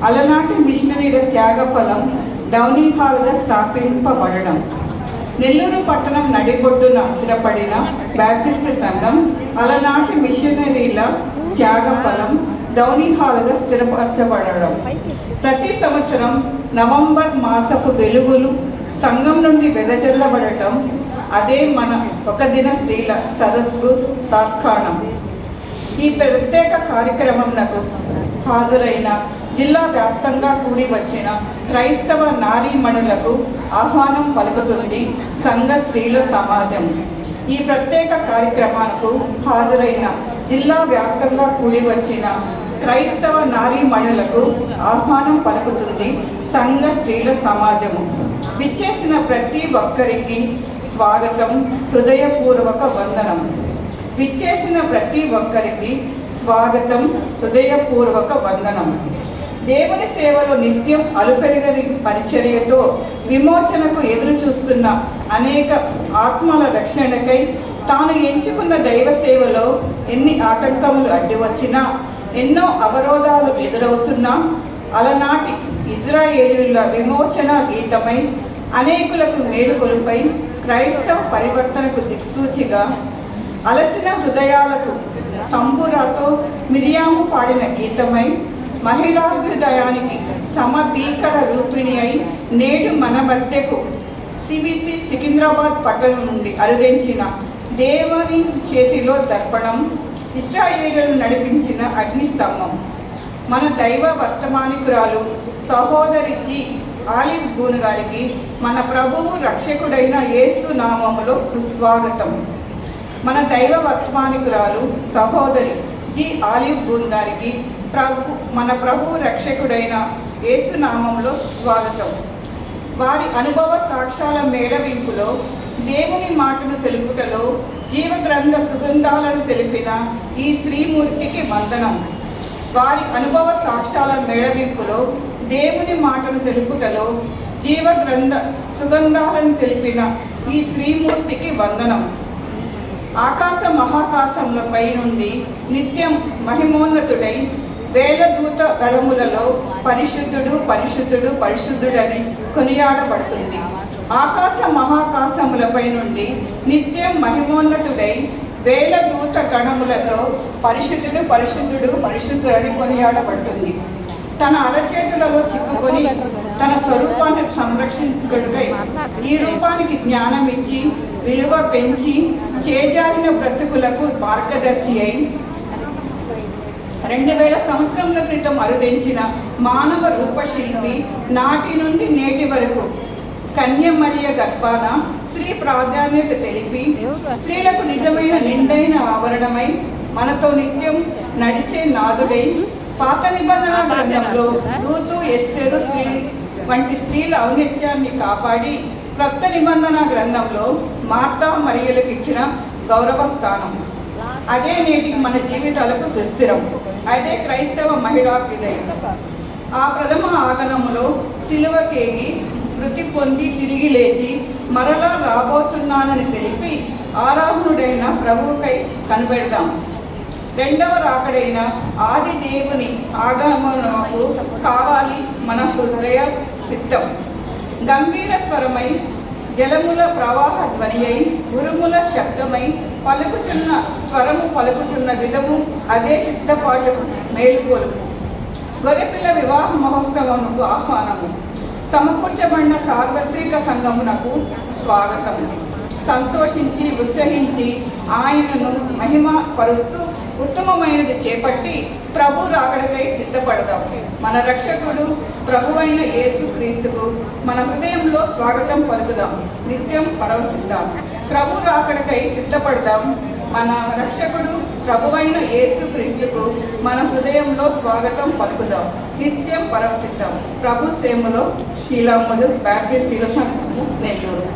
అలనాటి మిషనరీల త్యాగఫలం డౌనీ హాల్గా స్థాపింపబడడం. నెల్లూరు పట్టణం నడిబొడ్డున స్థిరపడిన బ్యాప్టిస్ట్ సంఘం అలనాటి మిషనరీల త్యాగఫలం డౌనీ హాల్గా స్థిరపరచబడడం. ప్రతి సంవత్సరం నవంబర్ మాసపు వెలుగులు సంఘం నుండి వెదజల్లబడటం అదే మన ఒక దిన స్త్రీల సదస్సు తార్కాణం. ఈ ప్రత్యేక కార్యక్రమంకు హాజరైన జిల్లా వ్యాప్తంగా కూడి వచ్చిన క్రైస్తవ నారీమణులకు ఆహ్వానం పలుకుతుంది సంఘ స్త్రీల సమాజం. ఈ ప్రత్యేక కార్యక్రమానికి హాజరైన జిల్లా వ్యాప్తంగా కూడి వచ్చిన క్రైస్తవ నారీమణులకు ఆహ్వానం పలుకుతుంది సంఘ స్త్రీల సమాజము. విచ్చేసిన ప్రతి ఒక్కరికి స్వాగతం, హృదయపూర్వక వందనం. విచ్చేసిన ప్రతి ఒక్కరికి స్వాగతం, హృదయపూర్వక వందనం. దేవుని సేవలో నిత్యం అలుపెరగని పరిచర్యతో విమోచనకు ఎదురు చూస్తున్న అనేక ఆత్మల రక్షణకై తాను ఎంచుకున్న దైవ సేవలో ఎన్ని ఆటంకములు అడ్డు వచ్చినా, ఎన్నో అవరోధాలు ఎదురవుతున్నా, అలనాటి ఇజ్రాయేలీయుల విమోచన గీతమై అనేకులకు మేలుకొలుపై క్రైస్తవ పరివర్తనకు దిక్సూచిగా అలసిన హృదయాలకు తంబురాతో మిరియాము పాడిన గీతమై మహిళాభ్యుదయానికి సమభీకర రూపిణి అయి నేడు మన మధ్యకు సిబిసి సికింద్రాబాద్ పట్టణం నుండి అరుదించిన దేవుని చేతిలో దర్పణం, ఇశ్రాయేలును నడిపించిన అగ్నిస్తంభం, మన దైవ వర్తమానికురాలు సహోదరి జి ఆలివ్ బూన్ గారికి మన ప్రభువు రక్షకుడైన యేసు నామములో సుస్వాగతం. మన దైవ వర్తమానికురాలు సహోదరి జి ఆలివ్ బూన్ గారికి మన ప్రభువు రక్షకుడైన యేసు నామంలో స్వాగతం. వారి అనుభవ సాక్ష్యాల మేళవింపులో దేవుని మాటను తెలుపుటలో జీవగ్రంథ సుగంధాలను తెలిపిన ఈ శ్రీమూర్తికి వందనం. వారి అనుభవ సాక్ష్యాల మేళవింపులో దేవుని మాటను తెలుపుటలో జీవగ్రంథ సుగంధాలను తెలిపిన ఈ శ్రీమూర్తికి వందనం. ఆకాశ మహాకాశములపై నుండి నిత్యం మహిమోన్నతుడై వేల దూత గళములలో పరిశుద్ధుడు పరిశుద్ధుడు పరిశుద్ధుడని కొనియాడబడుతుంది. ఆకాశ మహాకాశములపై నుండి నిత్యం మహిమోన్నతుడై వేల దూత గణములతో పరిశుద్ధుడు పరిశుద్ధుడు పరిశుద్ధుడని కొనియాడబడుతుంది. తన అరచేతులలో చిక్కుకొని తన స్వరూపాన్ని సంరక్షించుటకై ఈ రూపానికి జ్ఞానం ఇచ్చి విలువ పెంచి చేజారిన బ్రతుకులకు మార్గదర్శి అయి 2000 సంవత్సరముల క్రితం అరుదించిన మానవ రూపశిల్పి నాటి నుండి నేటి వరకు కన్యమరియ గర్భాన స్త్రీ ప్రాధాన్యత తెలిపి స్త్రీలకు నిజమైన నిండైన ఆవరణమై మనతో నిత్యం నడిచే నాదుడై పాత నిబంధన గ్రంథంలో రూతు, ఎస్తేరు వంటి స్త్రీల ఔన్నత్యాన్ని కాపాడి క్రొత్త నిబంధన గ్రంథంలో మార్తా మరియలకు ఇచ్చిన గౌరవ స్థానం అదే నేటికి మన జీవితాలకు సుస్థిరం. అదే క్రైస్తవ మహిళాభ్యుదయం. ఆ ప్రథమ ఆగమనములో సిలువకేగి మృతి పొంది తిరిగి లేచి మరలా రాబోతున్నానని తెలిపి ఆరాధనుడైన ప్రభువుకై కనిపెడదాం. రెండవ రాకడైన ఆది దేవుని ఆగమనకు కావాలి మన హృదయ సిద్ధం. గంభీర స్వరమై జలముల ప్రవాహ ధ్వని అయి ఉరుముల శబ్దమై పలుకుచున్న స్వరము పలుకుచున్న విధము అదే సిద్ధపాటు మేలుకొలుపు. గొర్రెపిల్ల వివాహ మహోత్సవమునకు ఆహ్వానము. సమకూర్చబడిన సార్వత్రిక సంఘమునకు స్వాగతం. సంతోషించి ఉత్సహించి ఆయనను మహిమ పరుస్తూ ఉత్తమమైనది చేపట్టి ప్రభు రాకడకై సిద్ధపడదాం. మన రక్షకుడు ప్రభువైన యేసు క్రీస్తుకు మన హృదయంలో స్వాగతం పలుకుదాం. నిత్యం పరవశిద్దాం. ప్రభు రాకడకై సిద్ధపడదాం. మన రక్షకుడు ప్రభువైన యేసు క్రీస్తుకు మన హృదయంలో స్వాగతం పలుకుదాం. నిత్యం పరవశిద్దాం. ప్రభు సేమలో షీలా మోజెస్ బ్యాప్టిస్ట్ సంఘము, నెల్లూరు.